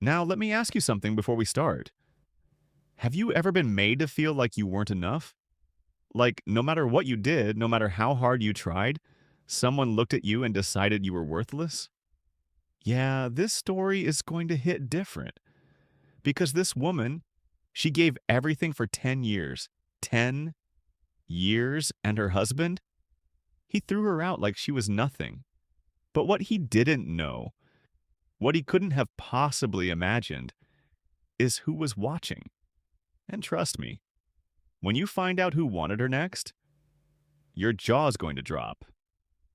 Now, let me ask you something before we start. Have you ever been made to feel like you weren't enough? Like, no matter what you did, no matter how hard you tried, someone looked at you and decided you were worthless? Yeah, this story is going to hit different because this woman, she gave everything for 10 years. 10 years, and her husband? He threw her out like she was nothing. But what he didn't know, what he couldn't have possibly imagined, is who was watching. And trust me, when you find out who wanted her next, your jaw's going to drop.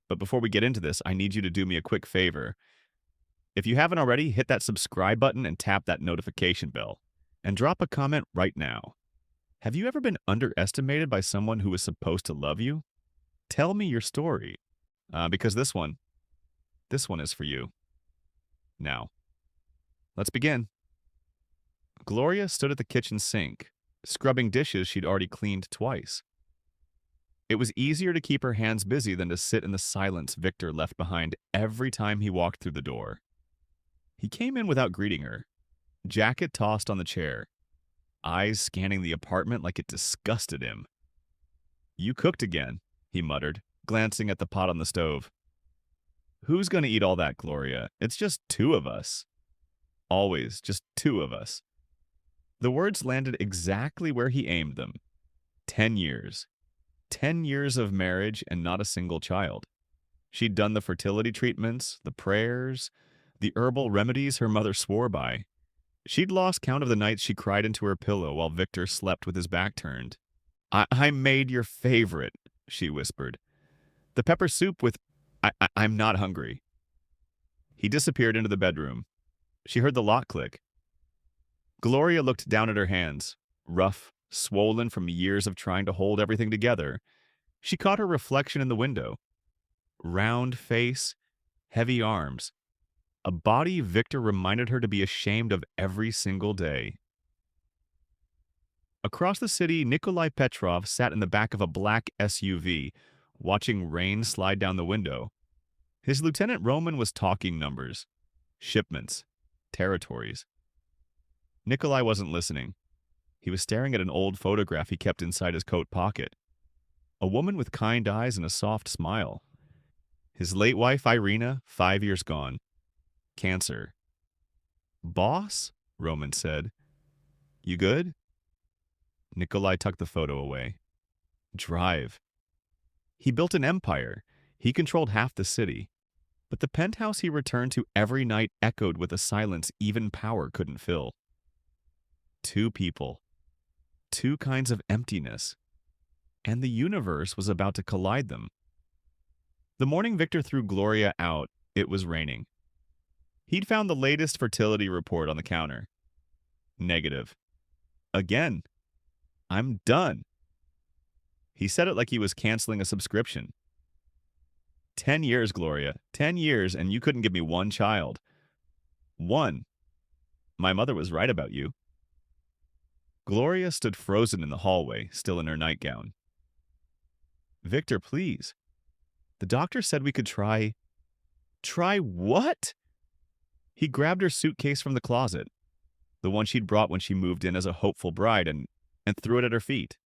But before we get into this, I need you to do me a quick favor. If you haven't already, hit that subscribe button and tap that notification bell. And drop a comment right now. Have you ever been underestimated by someone who was supposed to love you? Tell me your story, because this one is for you. Now, let's begin. Gloria stood at the kitchen sink, scrubbing dishes she'd already cleaned twice. It was easier to keep her hands busy than to sit in the silence Victor left behind every time he walked through the door. He came in without greeting her, jacket tossed on the chair, eyes scanning the apartment like it disgusted him. "You cooked again," he muttered, glancing at the pot on the stove. "Who's going to eat all that, Gloria? It's just two of us." "Always just two of us." The words landed exactly where he aimed them. 10 years. 10 years of marriage and not a single child. She'd done the fertility treatments, the prayers, the herbal remedies her mother swore by. She'd lost count of the nights she cried into her pillow while Victor slept with his back turned. I made your favorite," she whispered. "The pepper soup with... I'm not hungry." He disappeared into the bedroom. She heard the lock click. Gloria looked down at her hands, rough, swollen from years of trying to hold everything together. She caught her reflection in the window. Round face, heavy arms. A body Victor reminded her to be ashamed of every single day. Across the city, Nikolai Petrov sat in the back of a black SUV, watching rain slide down the window. His Lieutenant Roman was talking numbers, shipments, territories. Nikolai wasn't listening. He was staring at an old photograph he kept inside his coat pocket. A woman with kind eyes and a soft smile. His late wife, Irina, 5 years gone. Cancer. "Boss?" Roman said. "You good?" Nikolai tucked the photo away. Drive. He built an empire. He controlled half the city. But the penthouse he returned to every night echoed with a silence even power couldn't fill. Two people. Two kinds of emptiness. And the universe was about to collide them. The morning Victor threw Gloria out, it was raining. He'd found the latest fertility report on the counter. Negative. Again. "I'm done." He said it like he was canceling a subscription. 10 years, Gloria. 10 years, and you couldn't give me one child. One. My mother was right about you. Gloria stood frozen in the hallway, still in her nightgown. "Victor, please. The doctor said we could try..." "Try what?" He grabbed her suitcase from the closet, the one she'd brought when she moved in as a hopeful bride, and threw it at her feet.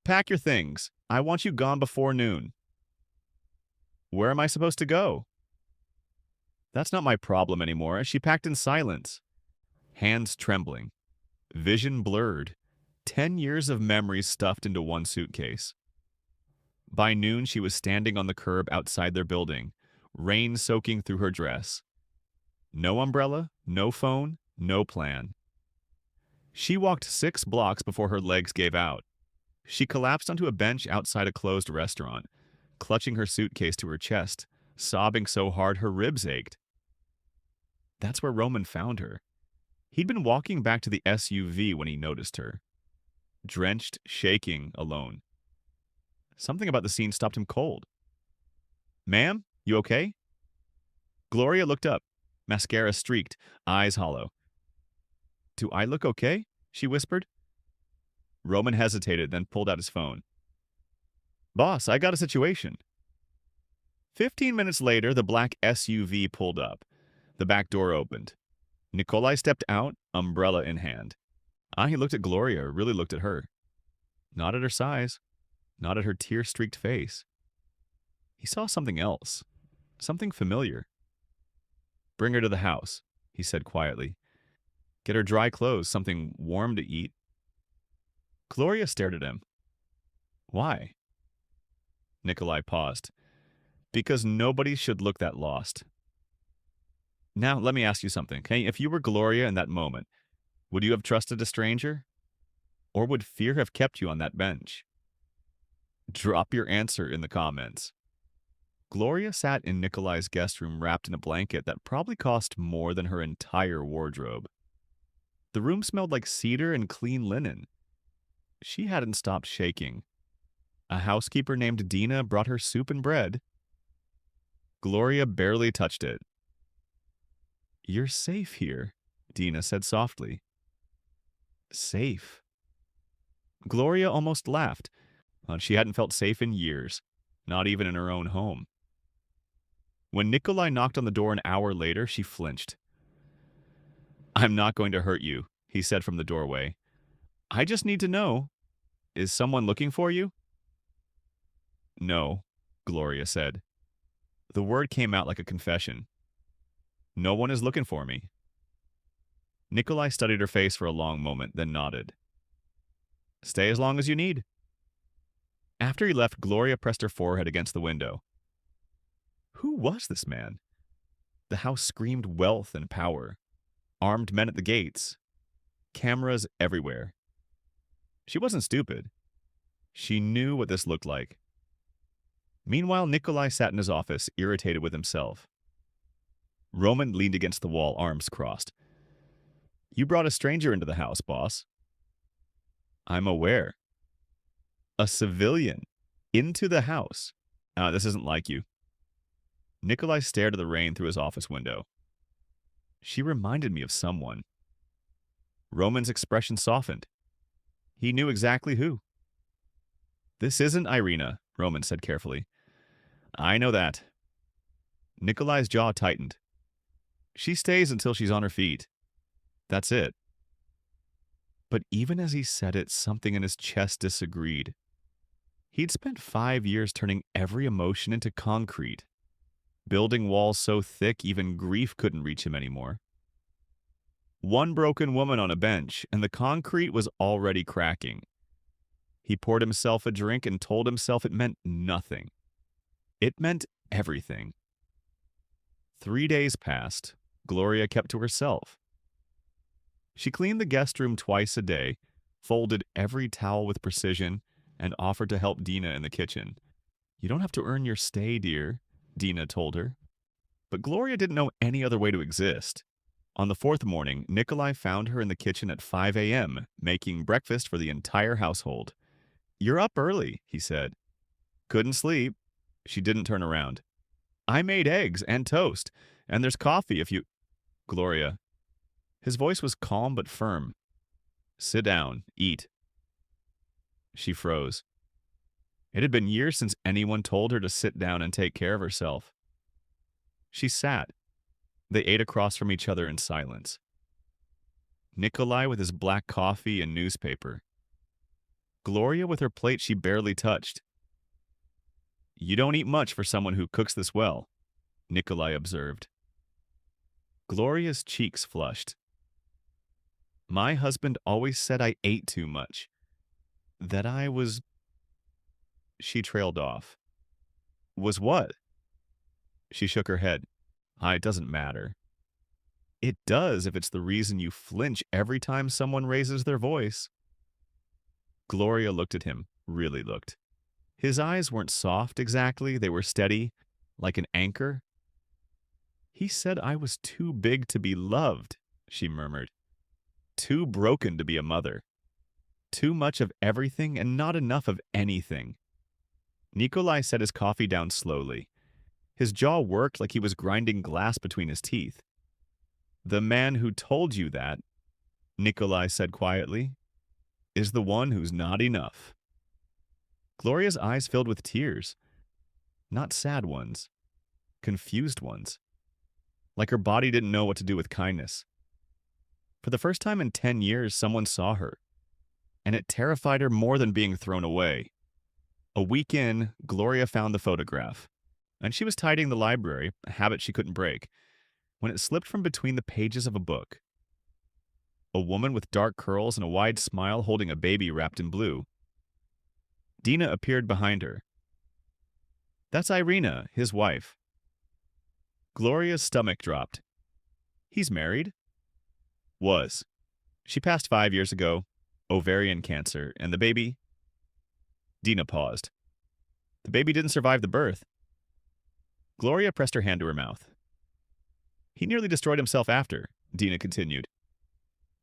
"Pack your things. I want you gone before noon." "Where am I supposed to go?" "That's not my problem anymore." She packed in silence, hands trembling, vision blurred, 10 years of memories stuffed into one suitcase. By noon, she was standing on the curb outside their building, rain soaking through her dress. No umbrella, no phone, no plan. She walked 6 blocks before her legs gave out. She collapsed onto a bench outside a closed restaurant, clutching her suitcase to her chest, sobbing so hard her ribs ached. That's where Roman found her. He'd been walking back to the SUV when he noticed her. Drenched, shaking, alone. Something about the scene stopped him cold. "Ma'am, you okay?" Gloria looked up, mascara streaked, eyes hollow. "Do I look okay?" she whispered. Roman hesitated, then pulled out his phone. "Boss, I got a situation." 15 minutes later, the black SUV pulled up. The back door opened. Nikolai stepped out, umbrella in hand. He looked at Gloria, really looked at her. Not at her size, not at her tear-streaked face. He saw something else, something familiar. Bring her to the house, he said quietly. Get her dry clothes, something warm to eat. Gloria stared at him. Why? Nikolai paused. Because nobody should look that lost. Now, let me ask you something, okay? If you were Gloria in that moment, would you have trusted a stranger? Or would fear have kept you on that bench? Drop your answer in the comments. Gloria sat in Nikolai's guest room wrapped in a blanket that probably cost more than her entire wardrobe. The room smelled like cedar and clean linen. She hadn't stopped shaking. A housekeeper named Dina brought her soup and bread. Gloria barely touched it. You're safe here, Dina said softly. Safe. Gloria almost laughed. She hadn't felt safe in years, not even in her own home. When Nikolai knocked on the door an hour later, she flinched. I'm not going to hurt you, he said from the doorway. I just need to know, is someone looking for you? No, Gloria said. The word came out like a confession. No one is looking for me. Nikolai studied her face for a long moment, then nodded. Stay as long as you need. After he left, Gloria pressed her forehead against the window. Who was this man? The house screamed wealth and power. Armed men at the gates. Cameras everywhere. She wasn't stupid. She knew what this looked like. Meanwhile, Nikolai sat in his office, irritated with himself. Roman leaned against the wall, arms crossed. You brought a stranger into the house, boss. I'm aware. A civilian. Into the house. This isn't like you. Nikolai stared at the rain through his office window. She reminded me of someone. Roman's expression softened. He knew exactly who. This isn't Irina, Roman said carefully. I know that. Nikolai's jaw tightened. She stays until she's on her feet. That's it. But even as he said it, something in his chest disagreed. He'd spent 5 years turning every emotion into concrete, building walls so thick even grief couldn't reach him anymore. One broken woman on a bench, and the concrete was already cracking. He poured himself a drink and told himself it meant nothing. It meant everything. 3 days passed. Gloria kept to herself. She cleaned the guest room twice a day, folded every towel with precision, and offered to help Dina in the kitchen. You don't have to earn your stay, dear, Dina told her. But Gloria didn't know any other way to exist. On the 4th morning, Nikolai found her in the kitchen at 5 a.m., making breakfast for the entire household. You're up early, he said. Couldn't sleep. She didn't turn around. I made eggs and toast, and there's coffee if you... Gloria. His voice was calm but firm. Sit down, eat. She froze. It had been years since anyone told her to sit down and take care of herself. She sat. They ate across from each other in silence. Nikolai with his black coffee and newspaper. Gloria with her plate she barely touched. You don't eat much for someone who cooks this well, Nikolai observed. Gloria's cheeks flushed. My husband always said I ate too much. That I was... She trailed off. Was what? She shook her head. It doesn't matter. It does if it's the reason you flinch every time someone raises their voice. Gloria looked at him, really looked. His eyes weren't soft exactly, they were steady, like an anchor. He said I was too big to be loved, she murmured. Too broken to be a mother. Too much of everything and not enough of anything. Nikolai set his coffee down slowly. His jaw worked like he was grinding glass between his teeth. The man who told you that, Nikolai said quietly, is the one who's not enough. Gloria's eyes filled with tears. Not sad ones. Confused ones. Like her body didn't know what to do with kindness. For the first time in 10 years, someone saw her, and it terrified her more than being thrown away. A week in, Gloria found the photograph, and she was tidying the library, a habit she couldn't break, when it slipped from between the pages of a book. A woman with dark curls and a wide smile holding a baby wrapped in blue. Dina appeared behind her. That's Irina, his wife. Gloria's stomach dropped. He's married? Was. She passed 5 years ago, ovarian cancer, and the baby? Dina paused. The baby didn't survive the birth. Gloria pressed her hand to her mouth. He nearly destroyed himself after, Dina continued.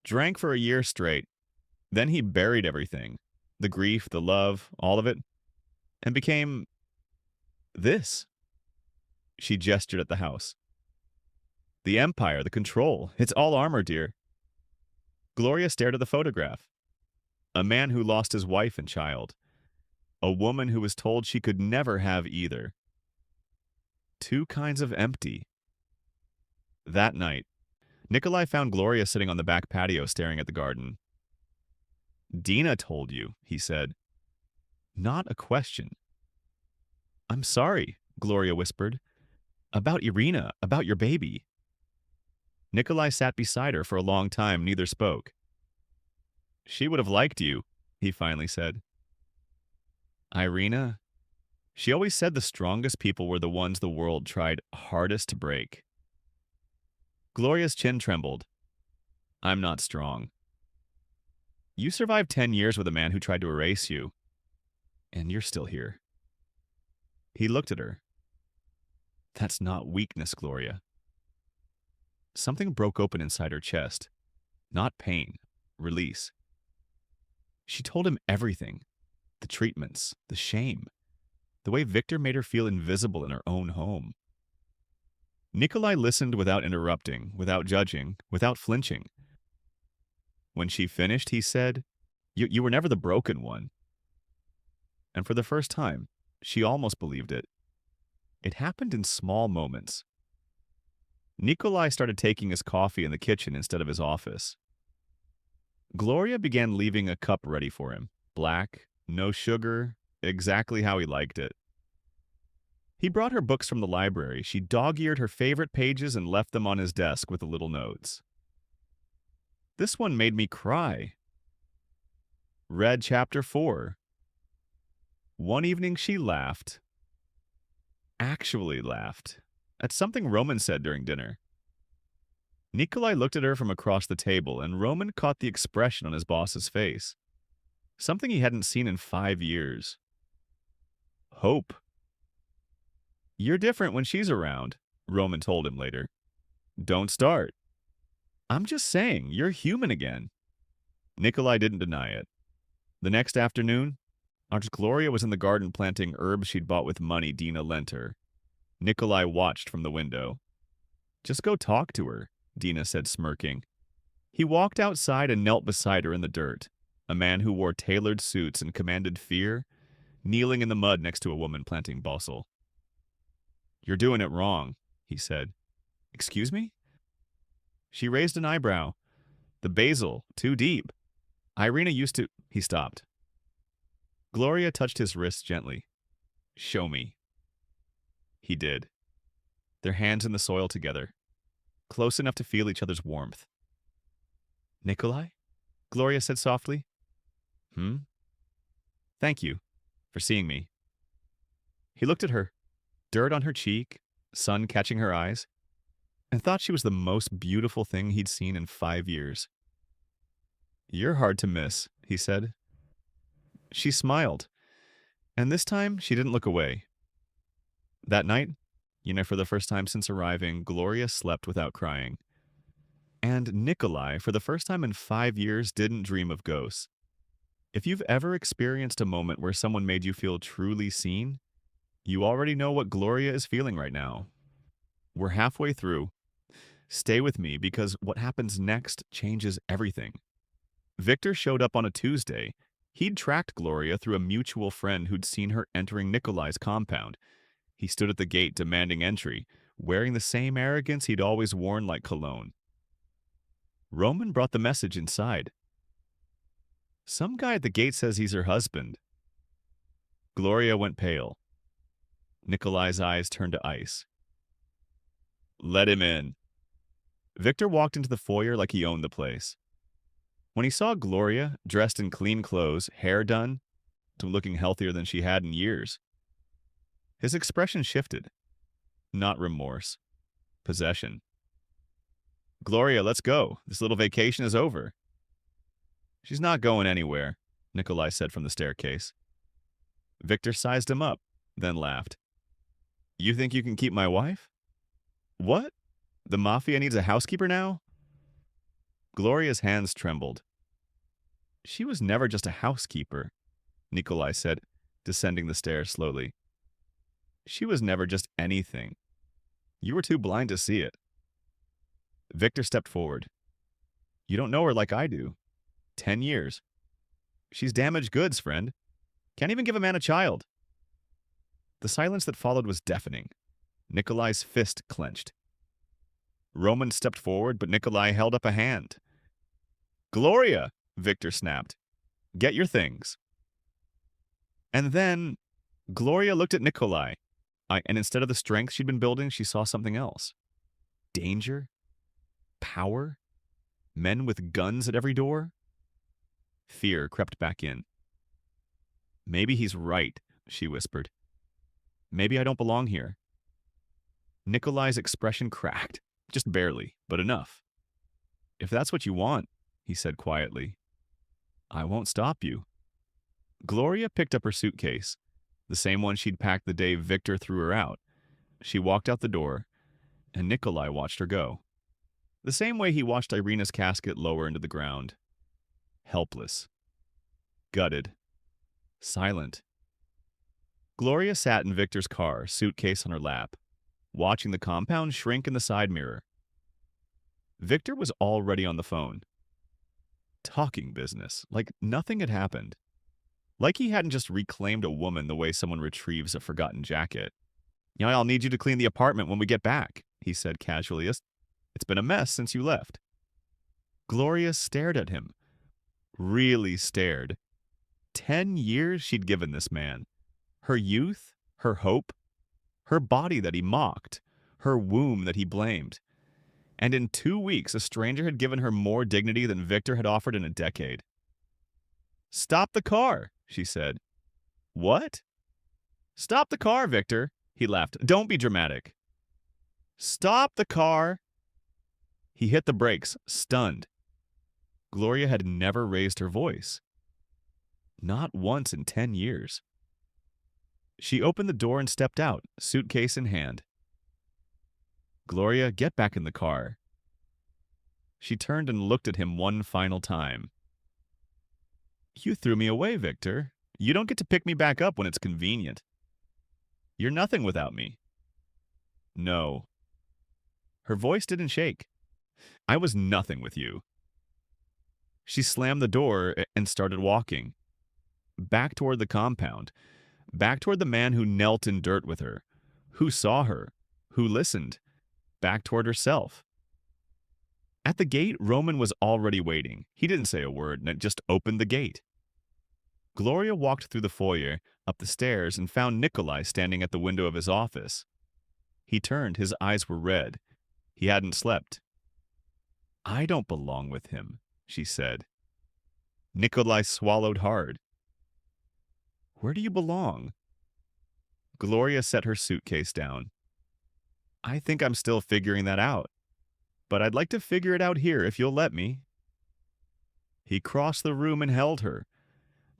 Drank for a year straight. Then he buried everything. The grief, the love, all of it. And became... this. She gestured at the house. The empire, the control. It's all armor, dear. Gloria stared at the photograph. A man who lost his wife and child. A woman who was told she could never have either. Two kinds of empty. That night, Nikolai found Gloria sitting on the back patio staring at the garden. Dina told you, he said. Not a question. I'm sorry, Gloria whispered. About Irina, about your baby. Nikolai sat beside her for a long time, neither spoke. She would have liked you, he finally said. Irina? She always said the strongest people were the ones the world tried hardest to break. Gloria's chin trembled. I'm not strong. You survived 10 years with a man who tried to erase you. And you're still here. He looked at her. That's not weakness, Gloria. Something broke open inside her chest. Not pain, release. She told him everything. The treatments, the shame, the way Victor made her feel invisible in her own home. Nikolai listened without interrupting, without judging, without flinching. When she finished, he said, You were never the broken one. And for the first time, she almost believed it. It happened in small moments. Nikolai started taking his coffee in the kitchen instead of his office. Gloria began leaving a cup ready for him. Black, no sugar, exactly how he liked it. He brought her books from the library. She dog-eared her favorite pages and left them on his desk with the little notes. This one made me cry. Read chapter 4. One evening she laughed. Actually laughed. At something Roman said during dinner. Nikolai looked at her from across the table, and Roman caught the expression on his boss's face. Something he hadn't seen in 5 years. Hope. You're different when she's around, Roman told him later. Don't start. I'm just saying, you're human again. Nikolai didn't deny it. The next afternoon, Aunt Gloria was in the garden planting herbs she'd bought with money Dina lent her. Nikolai watched from the window. Just go talk to her, Dina said, smirking. He walked outside and knelt beside her in the dirt, a man who wore tailored suits and commanded fear, kneeling in the mud next to a woman planting basil. You're doing it wrong, he said. Excuse me? She raised an eyebrow. The basil, too deep. Irina used to... He stopped. Gloria touched his wrist gently. Show me. He did. Their hands in the soil together, close enough to feel each other's warmth. Nikolai? Gloria said softly. Thank you for seeing me. He looked at her, dirt on her cheek, sun catching her eyes, and thought she was the most beautiful thing he'd seen in 5 years. You're hard to miss, he said. She smiled, and this time she didn't look away. That night, for the first time since arriving, Gloria slept without crying. And Nikolai, for the first time in 5 years, didn't dream of ghosts. If you've ever experienced a moment where someone made you feel truly seen, you already know what Gloria is feeling right now. We're halfway through. Stay with me, because what happens next changes everything. Victor showed up on a Tuesday. He'd tracked Gloria through a mutual friend who'd seen her entering Nikolai's compound. He stood at the gate demanding entry, wearing the same arrogance he'd always worn like cologne. Roman brought the message inside. Some guy at the gate says he's her husband. Gloria went pale. Nikolai's eyes turned to ice. Let him in. Victor walked into the foyer like he owned the place. When he saw Gloria, dressed in clean clothes, hair done, to looking healthier than she had in years, his expression shifted. Not remorse. Possession. Gloria, let's go. This little vacation is over. She's not going anywhere, Nikolai said from the staircase. Victor sized him up, then laughed. You think you can keep my wife? What? The Mafia needs a housekeeper now? Gloria's hands trembled. She was never just a housekeeper, Nikolai said, descending the stairs slowly. She was never just anything. You were too blind to see it. Victor stepped forward. You don't know her like I do. 10 years. She's damaged goods, friend. Can't even give a man a child. The silence that followed was deafening. Nikolai's fist clenched. Roman stepped forward, but Nikolai held up a hand. Gloria, Victor snapped. Get your things. And then Gloria looked at Nikolai, and instead of the strength she'd been building, she saw something else. Danger? Power? Men with guns at every door? Fear crept back in. Maybe he's right, she whispered. Maybe I don't belong here. Nikolai's expression cracked, just barely, but enough. If that's what you want, he said quietly, I won't stop you. Gloria picked up her suitcase, the same one she'd packed the day Victor threw her out. She walked out the door, and Nikolai watched her go. The same way he watched Irina's casket lower into the ground. Helpless. Gutted. Silent. Gloria sat in Victor's car, suitcase on her lap, watching the compound shrink in the side mirror. Victor was already on the phone. Talking business, like nothing had happened. Like he hadn't just reclaimed a woman the way someone retrieves a forgotten jacket. I'll need you to clean the apartment when we get back, he said casually. It's been a mess since you left. Gloria stared at him. Really stared. 10 years she'd given this man. Her youth, her hope, her body that he mocked, her womb that he blamed. And in 2 weeks, a stranger had given her more dignity than Victor had offered in a decade. Stop the car, she said. What? Stop the car, Victor, he laughed. Don't be dramatic. Stop the car. He hit the brakes, stunned. Gloria had never raised her voice. Not once in 10 years. She opened the door and stepped out, suitcase in hand. Gloria, get back in the car. She turned and looked at him one final time. You threw me away, Victor. You don't get to pick me back up when it's convenient. You're nothing without me. No. Her voice didn't shake. I was nothing with you. She slammed the door and started walking. Back toward the compound. Back toward the man who knelt in dirt with her. Who saw her. Who listened. Back toward herself. At the gate, Roman was already waiting. He didn't say a word, and just opened the gate. Gloria walked through the foyer, up the stairs, and found Nikolai standing at the window of his office. He turned. His eyes were red. He hadn't slept. I don't belong with him, she said. Nikolai swallowed hard. Where do you belong? Gloria set her suitcase down. I think I'm still figuring that out. But I'd like to figure it out here if you'll let me. He crossed the room and held her.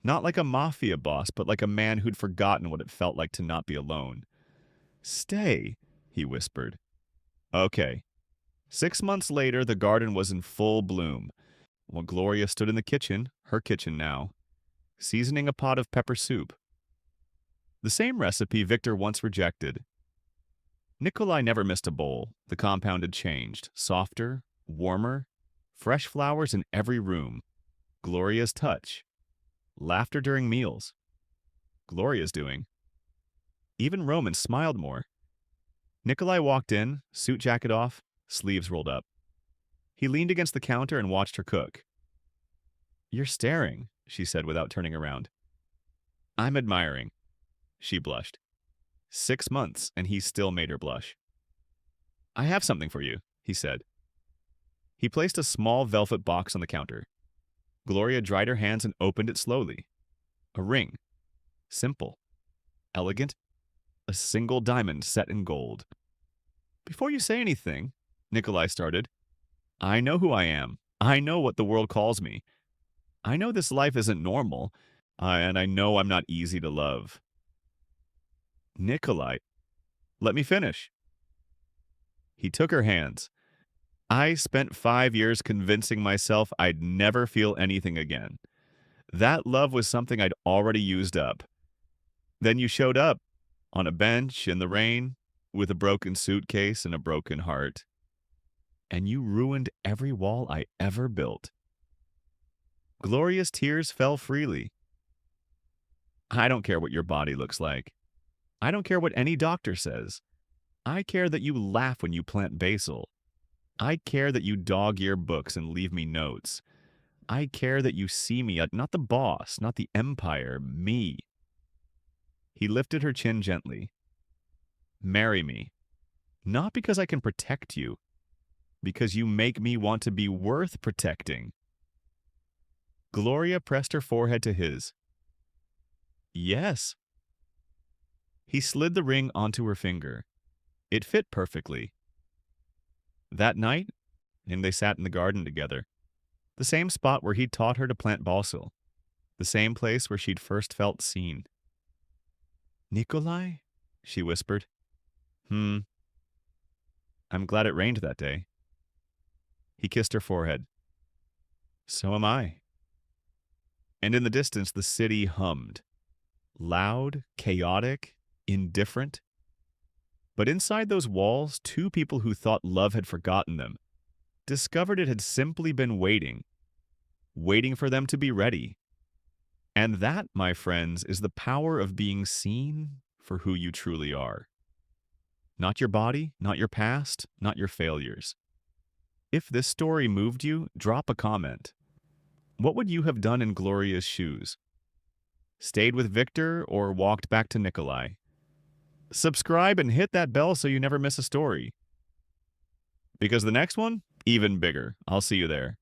Not like a mafia boss, but like a man who'd forgotten what it felt like to not be alone. Stay, he whispered. Okay. 6 months later, the garden was in full bloom, while Gloria stood in the kitchen, her kitchen now, seasoning a pot of pepper soup. The same recipe Victor once rejected. Nikolai never missed a bowl. The compound had changed. Softer, warmer, fresh flowers in every room. Gloria's touch. Laughter during meals. Gloria's doing. Even Roman smiled more. Nikolai walked in, suit jacket off, sleeves rolled up. He leaned against the counter and watched her cook. "You're staring," she said without turning around. "I'm admiring." She blushed. 6 months, and he still made her blush. "I have something for you," he said. He placed a small velvet box on the counter. Gloria dried her hands and opened it slowly. A ring. Simple. Elegant. A single diamond set in gold. "Before you say anything," Nikolai started, "I know who I am. I know what the world calls me. I know this life isn't normal, and I know I'm not easy to love." "Nikolai, let me finish." He took her hands. "I spent 5 years convincing myself I'd never feel anything again. That love was something I'd already used up. Then you showed up, on a bench in the rain, with a broken suitcase and a broken heart. And you ruined every wall I ever built." Gloria's tears fell freely. "I don't care what your body looks like. I don't care what any doctor says. I care that you laugh when you plant basil. I care that you dog-ear books and leave me notes. I care that you see me, not the boss, not the empire, me." He lifted her chin gently. "Marry me. Not because I can protect you, because you make me want to be worth protecting." Gloria pressed her forehead to his. "Yes." He slid the ring onto her finger. It fit perfectly. That night, and they sat in the garden together. The same spot where he'd taught her to plant basil. The same place where she'd first felt seen. "Nikolai?" she whispered. I'm glad it rained that day." He kissed her forehead. "So am I." And in the distance, the city hummed. Loud, chaotic, indifferent. But inside those walls, two people who thought love had forgotten them discovered it had simply been waiting for them to be ready. And that, my friends, is the power of being seen for who you truly are. Not your body, not your past, not your failures. If this story moved you, drop a comment. What would you have done in Gloria's shoes? Stayed with Victor or walked back to Nikolai? Subscribe and hit that bell so you never miss a story. Because the next one, even bigger. I'll see you there.